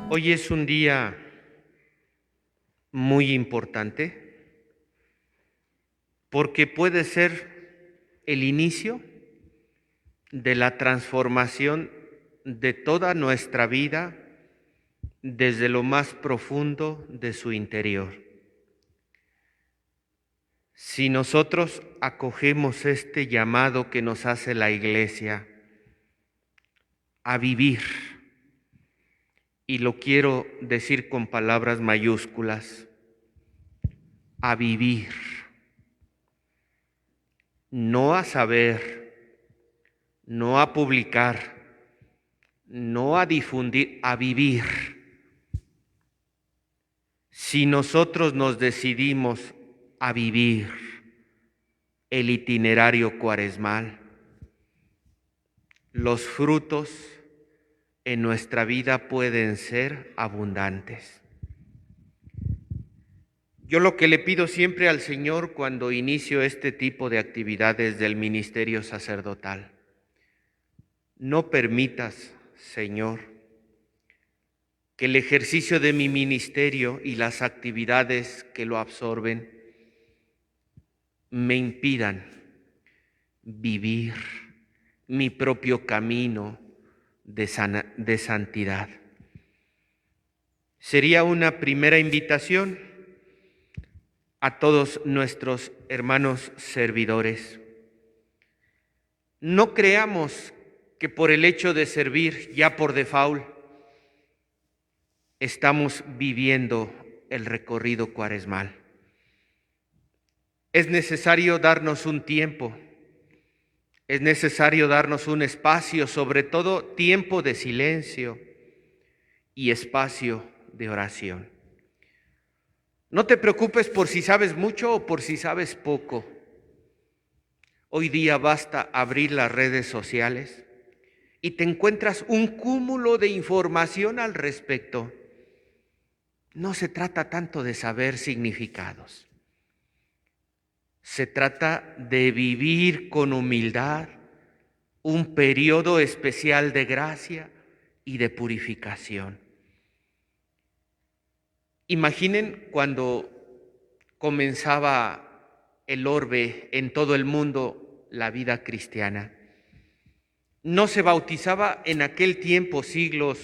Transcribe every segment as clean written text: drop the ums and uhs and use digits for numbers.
Hoy es un día muy importante porque puede ser el inicio de la transformación de toda nuestra vida desde lo más profundo de su interior. Si nosotros acogemos este llamado que nos hace la Iglesia a vivir, y lo quiero decir con palabras mayúsculas, a vivir, no a saber, no a publicar, no a difundir, a vivir. Si nosotros nos decidimos a vivir el itinerario cuaresmal, los frutos en nuestra vida pueden ser abundantes. Yo lo que le pido siempre al Señor cuando inicio este tipo de actividades del ministerio sacerdotal, no permitas, Señor, que el ejercicio de mi ministerio y las actividades que lo absorben me impidan vivir mi propio camino de santidad. Sería una primera invitación a todos nuestros hermanos servidores. No creamos que por el hecho de servir ya por default estamos viviendo el recorrido cuaresmal. Es necesario darnos un tiempo, es necesario darnos un espacio, sobre todo tiempo de silencio y espacio de oración. No te preocupes por si sabes mucho o por si sabes poco. Hoy día basta abrir las redes sociales y te encuentras un cúmulo de información al respecto. No se trata tanto de saber significados. Se trata de vivir con humildad un periodo especial de gracia y de purificación. Imaginen cuando comenzaba el orbe en todo el mundo la vida cristiana. No se bautizaba en aquel tiempo, siglos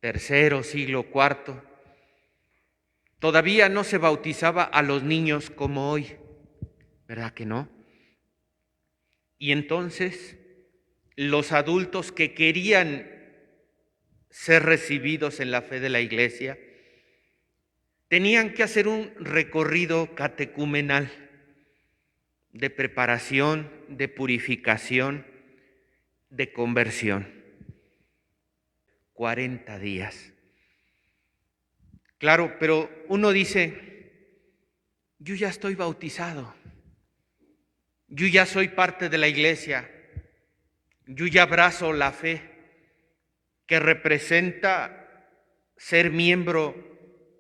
tercero, siglo cuarto. Todavía no se bautizaba a los niños como hoy, ¿verdad que no? Y entonces los adultos que querían ser recibidos en la fe de la Iglesia tenían que hacer un recorrido catecumenal de preparación, de purificación, de conversión. 40 días. Claro, pero uno dice, yo ya estoy bautizado, yo ya soy parte de la Iglesia, yo ya abrazo la fe que representa ser miembro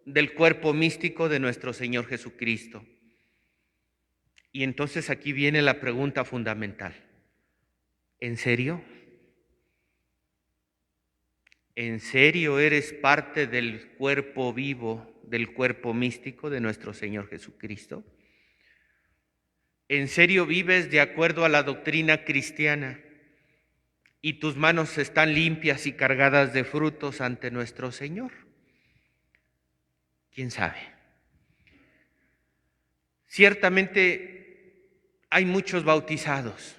del cuerpo místico de nuestro Señor Jesucristo. Y entonces aquí viene la pregunta fundamental. ¿En serio? ¿En serio eres parte del cuerpo vivo, del cuerpo místico de nuestro Señor Jesucristo? ¿En serio vives de acuerdo a la doctrina cristiana y tus manos están limpias y cargadas de frutos ante nuestro Señor? ¿Quién sabe? Ciertamente hay muchos bautizados.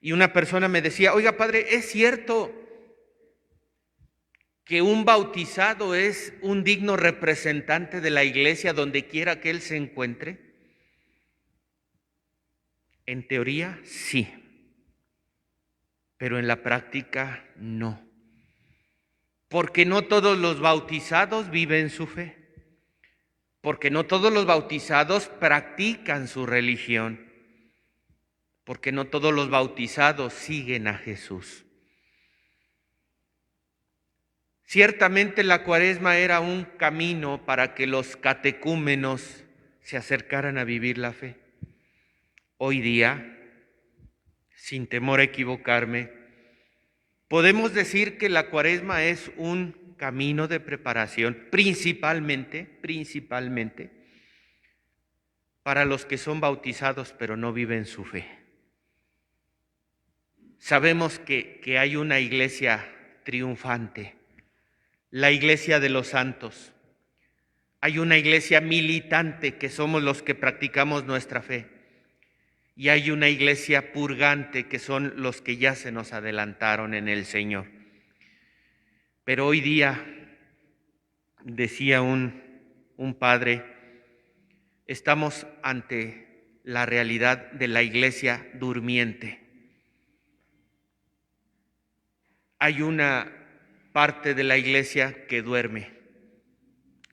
Y una persona me decía, oiga padre, ¿es cierto que un bautizado es un digno representante de la Iglesia donde quiera que él se encuentre? En teoría, sí, pero en la práctica, no. Porque no todos los bautizados viven su fe, porque no todos los bautizados practican su religión, porque no todos los bautizados siguen a Jesús. Ciertamente la Cuaresma era un camino para que los catecúmenos se acercaran a vivir la fe. Hoy día, sin temor a equivocarme, Podemos decir que la Cuaresma es un camino de preparación, principalmente, para los que son bautizados pero no viven su fe. Sabemos que hay una iglesia triunfante, la iglesia de los santos. Hay una iglesia militante, que somos los que practicamos nuestra fe. Y hay una iglesia purgante, que son los que ya se nos adelantaron en el Señor. Pero hoy día, decía un padre, estamos ante la realidad de la iglesia durmiente. Hay una parte de la iglesia que duerme,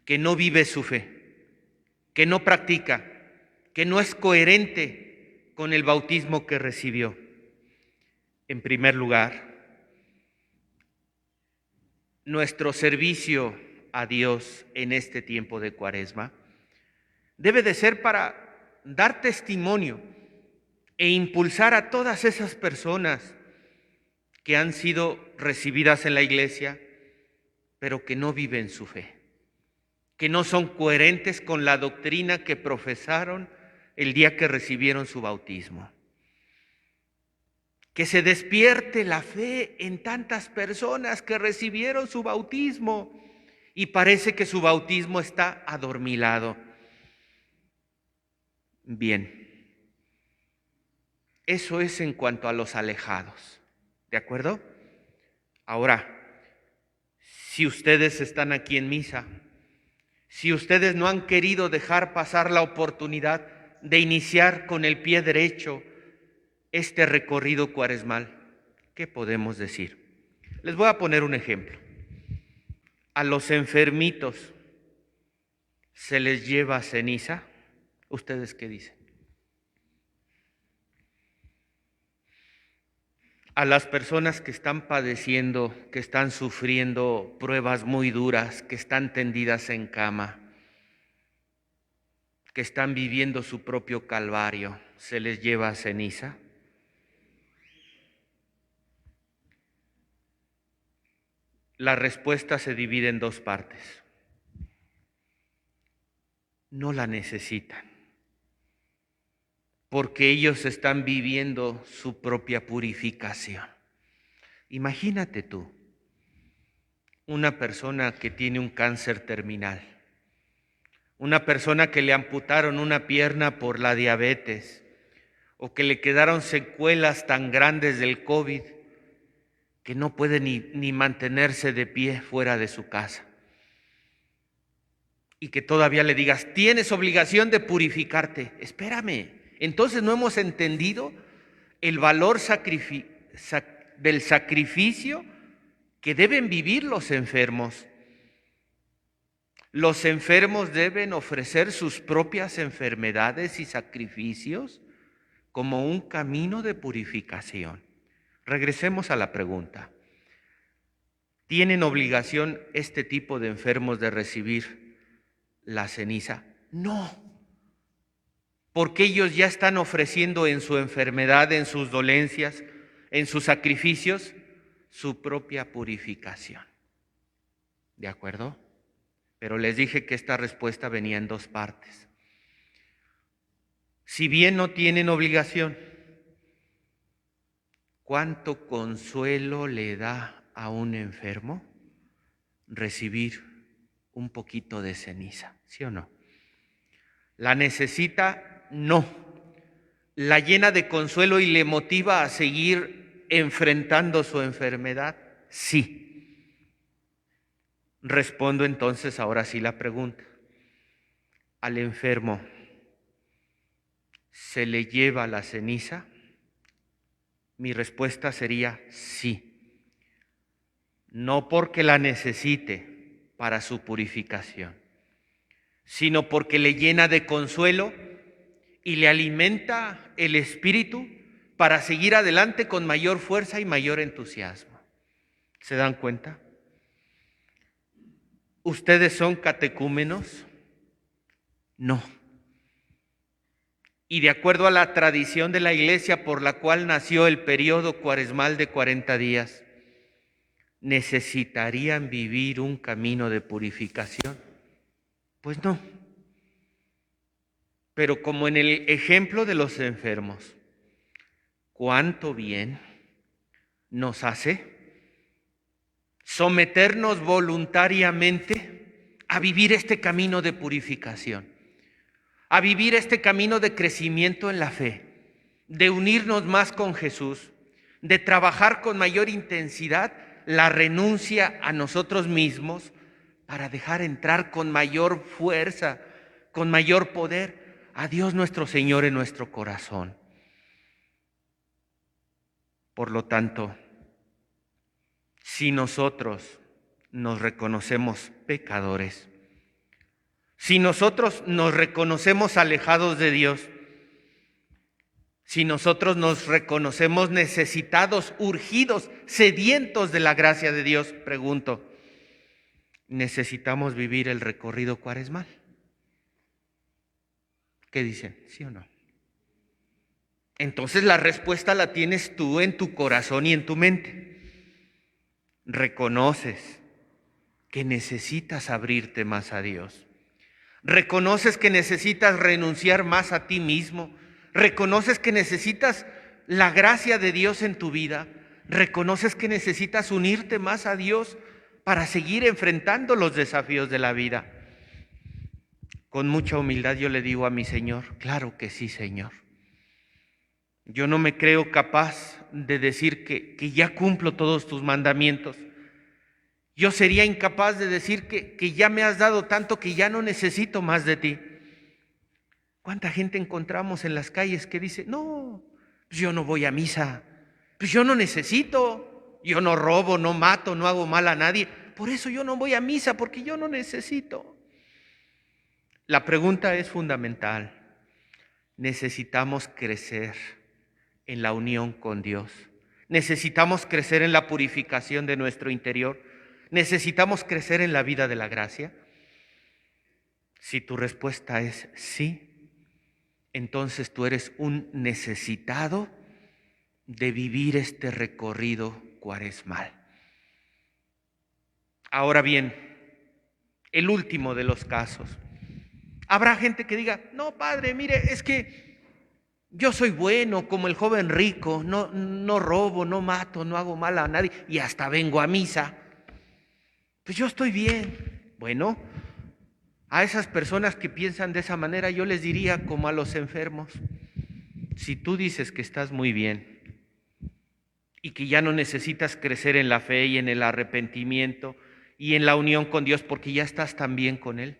que no vive su fe, que no practica, que no es coherente con el bautismo que recibió. En primer lugar, nuestro servicio a Dios en este tiempo de Cuaresma debe de ser para dar testimonio e impulsar a todas esas personas que han sido recibidas en la iglesia, pero que no viven su fe, que no son coherentes con la doctrina que profesaron el día que recibieron su bautismo. Que se despierte la fe en tantas personas que recibieron su bautismo y parece que su bautismo está adormilado. Bien, eso es en cuanto a los alejados, ¿de acuerdo? Ahora, si ustedes están aquí en misa, si ustedes no han querido dejar pasar la oportunidad de iniciar con el pie derecho este recorrido cuaresmal, ¿qué podemos decir? Les voy a poner un ejemplo. A los enfermitos se les lleva ceniza. ¿Ustedes qué dicen? A las personas que están padeciendo, que están sufriendo pruebas muy duras, que están tendidas en cama, que están viviendo su propio calvario, ¿se les lleva ceniza? La respuesta se divide en dos partes. No la necesitan, porque ellos están viviendo su propia purificación. Imagínate tú, una persona que tiene un cáncer terminal, una persona que le amputaron una pierna por la diabetes, o que le quedaron secuelas tan grandes del COVID, que no puede ni mantenerse de pie fuera de su casa. Y que todavía le digas, tienes obligación de purificarte. Espérame, entonces no hemos entendido el valor del sacrificio que deben vivir los enfermos. Los enfermos deben ofrecer sus propias enfermedades y sacrificios como un camino de purificación. Regresemos a la pregunta. ¿Tienen obligación este tipo de enfermos de recibir la ceniza? No, porque ellos ya están ofreciendo en su enfermedad, en sus dolencias, en sus sacrificios, su propia purificación. ¿De acuerdo? Pero les dije que esta respuesta venía en dos partes. Si bien no tienen obligación, ¿cuánto consuelo le da a un enfermo recibir un poquito de ceniza? ¿Sí o no? ¿La necesita? No. ¿La llena de consuelo y le motiva a seguir enfrentando su enfermedad? Sí. Respondo entonces ahora sí la pregunta. ¿Al enfermo se le lleva la ceniza? Mi respuesta sería sí. No porque la necesite para su purificación, sino porque le llena de consuelo y le alimenta el espíritu para seguir adelante con mayor fuerza y mayor entusiasmo. ¿Se dan cuenta? ¿Ustedes son catecúmenos? No. Y de acuerdo a la tradición de la Iglesia por la cual nació el periodo cuaresmal de 40 días, necesitarían vivir un camino de purificación? Pues no. Pero como en el ejemplo de los enfermos, ¿cuánto bien nos hace someternos voluntariamente a vivir este camino de purificación, a vivir este camino de crecimiento en la fe, de unirnos más con Jesús, de trabajar con mayor intensidad la renuncia a nosotros mismos para dejar entrar con mayor fuerza, con mayor poder a Dios nuestro Señor en nuestro corazón? Por lo tanto, si nosotros nos reconocemos pecadores, si nosotros nos reconocemos alejados de Dios, si nosotros nos reconocemos necesitados, urgidos, sedientos de la gracia de Dios, pregunto, ¿necesitamos vivir el recorrido cuaresmal? ¿Qué dicen? ¿Sí o no? Entonces la respuesta la tienes tú en tu corazón y en tu mente. Reconoces que necesitas abrirte más a Dios. Reconoces que necesitas renunciar más a ti mismo. Reconoces que necesitas la gracia de Dios en tu vida. Reconoces que necesitas unirte más a Dios para seguir enfrentando los desafíos de la vida. Con mucha humildad yo le digo a mi Señor, claro que sí, Señor. Yo no me creo capaz de decir que ya cumplo todos tus mandamientos. Yo sería incapaz de decir que ya me has dado tanto que ya no necesito más de ti. ¿Cuánta gente encontramos en las calles que dice, no, pues yo no voy a misa, pues yo no necesito, yo no robo, no mato, no hago mal a nadie, por eso yo no voy a misa, porque yo no necesito? La pregunta es fundamental. Necesitamos crecer en la unión con Dios. Necesitamos crecer en la purificación de nuestro interior. Necesitamos crecer en la vida de la gracia. Si tu respuesta es sí, entonces tú eres un necesitado de vivir este recorrido cuaresmal. Ahora bien, el último de los casos. Habrá gente que diga, no, padre, mire, es que yo soy bueno como el joven rico, no robo, no mato, no hago mal a nadie y hasta vengo a misa. Pues yo estoy bien. Bueno, a esas personas que piensan de esa manera yo les diría como a los enfermos, si tú dices que estás muy bien y que ya no necesitas crecer en la fe y en el arrepentimiento y en la unión con Dios porque ya estás tan bien con Él,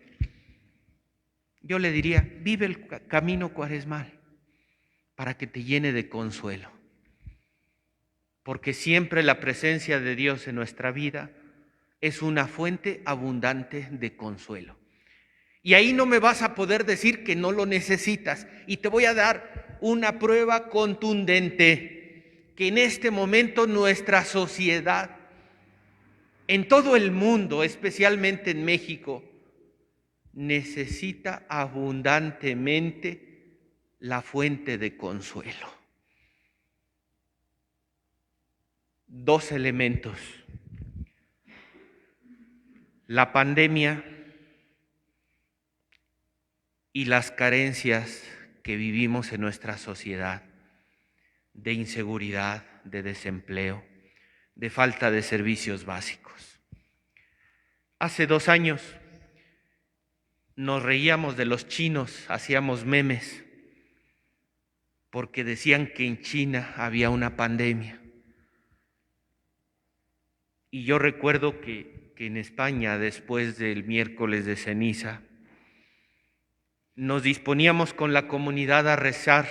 yo le diría, vive el camino cuaresmal para que te llene de consuelo. Porque siempre la presencia de Dios en nuestra vida es una fuente abundante de consuelo. Y ahí no me vas a poder decir que no lo necesitas. Y te voy a dar una prueba contundente, que en este momento nuestra sociedad, en todo el mundo, especialmente en México, necesita abundantemente la fuente de consuelo. Dos elementos: la pandemia y las carencias que vivimos en nuestra sociedad, de inseguridad, de desempleo, de falta de servicios básicos. Hace 2 años nos reíamos de los chinos, hacíamos memes, porque decían que en China había una pandemia. Y yo recuerdo que en España, después del miércoles de ceniza, nos disponíamos con la comunidad a rezar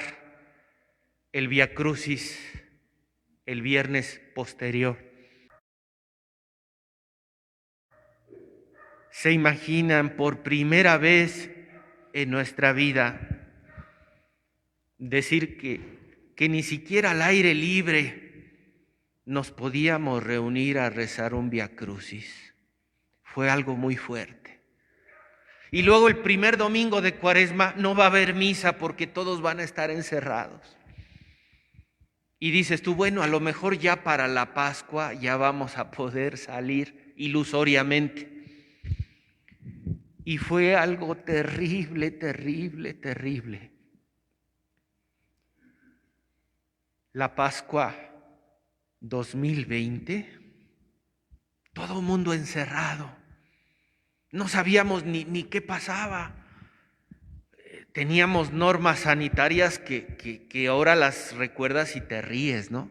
el Vía Crucis el viernes posterior. ¿Se imaginan por primera vez en nuestra vida decir que ni siquiera al aire libre nos podíamos reunir a rezar un Vía Crucis? Fue algo muy fuerte. Y luego el primer domingo de Cuaresma no va a haber misa porque todos van a estar encerrados. Y dices tú, bueno, a lo mejor ya para la Pascua ya vamos a poder salir ilusoriamente. Y fue algo terrible, terrible, terrible. La Pascua 2020, todo el mundo encerrado. No sabíamos ni qué pasaba. Teníamos normas sanitarias que ahora las recuerdas y te ríes, ¿no?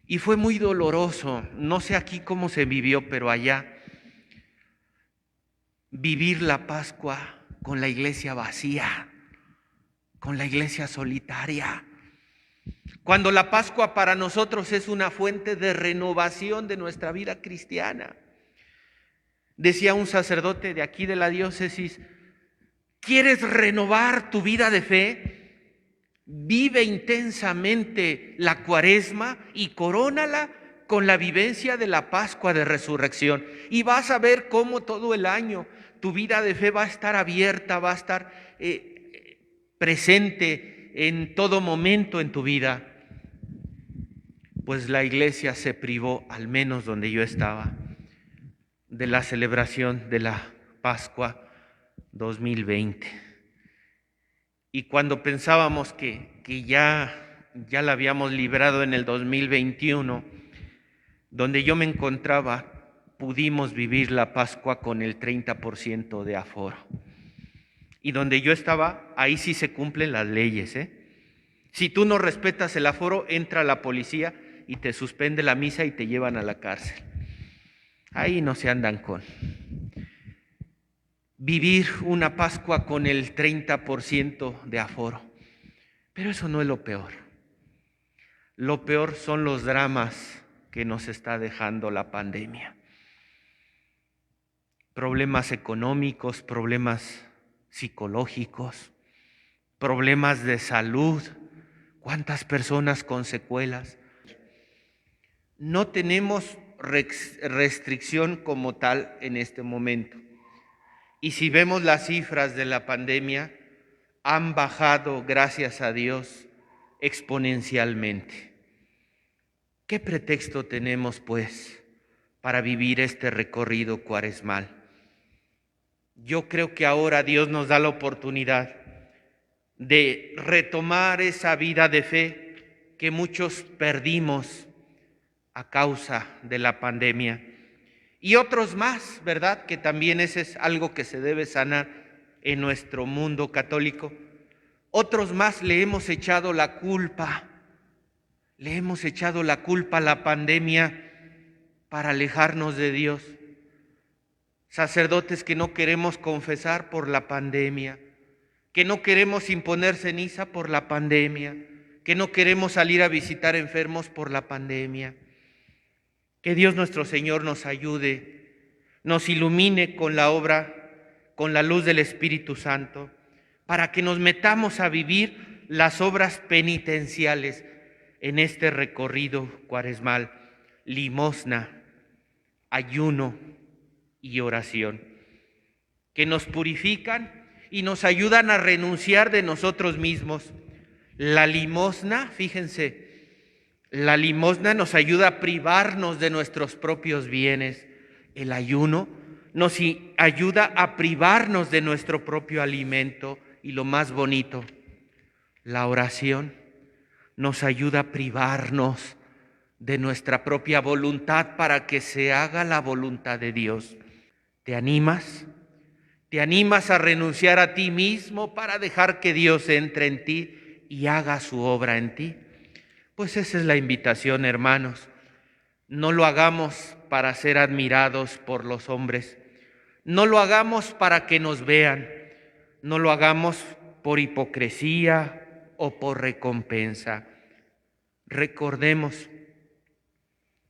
Y fue muy doloroso. No sé aquí cómo se vivió, pero allá vivir la Pascua con la iglesia vacía, con la iglesia solitaria. Cuando la Pascua para nosotros es una fuente de renovación de nuestra vida cristiana. Decía un sacerdote de aquí de la diócesis, ¿quieres renovar tu vida de fe? Vive intensamente la Cuaresma y corónala con la vivencia de la Pascua de Resurrección. Y vas a ver cómo todo el año tu vida de fe va a estar abierta, va a estar presente en todo momento en tu vida. Pues la iglesia se privó, al menos donde yo estaba, de la celebración de la Pascua 2020. Y cuando pensábamos que ya la habíamos librado en el 2021, donde yo me encontraba, pudimos vivir la Pascua con el 30% de aforo. Y donde yo estaba, ahí sí se cumplen las leyes, Si tú no respetas el aforo, entra la policía y te suspende la misa y te llevan a la cárcel. Ahí no se andan con. Vivir una Pascua con el 30% de aforo. Pero eso no es lo peor. Lo peor son los dramas que nos está dejando la pandemia. Problemas económicos, problemas psicológicos, problemas de salud. ¿Cuántas personas con secuelas? No tenemos restricción como tal en este momento. Y si vemos las cifras de la pandemia, han bajado, gracias a Dios, exponencialmente. ¿Qué pretexto tenemos, pues, para vivir este recorrido cuaresmal? Yo creo que ahora Dios nos da la oportunidad de retomar esa vida de fe que muchos perdimos a causa de la pandemia. Y otros más, ¿verdad? Que también ese es algo que se debe sanar en nuestro mundo católico. Otros más le hemos echado la culpa a la pandemia para alejarnos de Dios. Sacerdotes que no queremos confesar por la pandemia, que no queremos imponer ceniza por la pandemia, que no queremos salir a visitar enfermos por la pandemia. Que Dios nuestro Señor nos ayude, nos ilumine con la obra, con la luz del Espíritu Santo, para que nos metamos a vivir las obras penitenciales en este recorrido cuaresmal: limosna, ayuno y oración, que nos purifican y nos ayudan a renunciar de nosotros mismos. La limosna, fíjense, la limosna nos ayuda a privarnos de nuestros propios bienes. El ayuno nos ayuda a privarnos de nuestro propio alimento. Y lo más bonito, la oración nos ayuda a privarnos de nuestra propia voluntad para que se haga la voluntad de Dios. ¿Te animas? ¿Te animas a renunciar a ti mismo para dejar que Dios entre en ti y haga su obra en ti? Pues esa es la invitación, hermanos. No lo hagamos para ser admirados por los hombres. No lo hagamos para que nos vean. No lo hagamos por hipocresía o por recompensa. Recordemos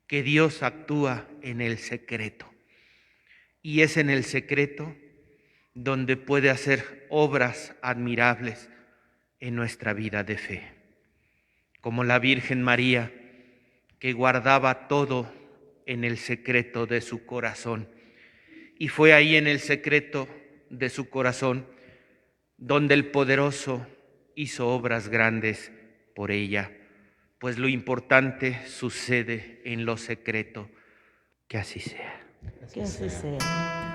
que Dios actúa en el secreto. Y es en el secreto donde puede hacer obras admirables en nuestra vida de fe. Como la Virgen María, que guardaba todo en el secreto de su corazón. Y fue ahí en el secreto de su corazón donde el Poderoso hizo obras grandes por ella. pues lo importante sucede en lo secreto. Que así sea. Que así sea.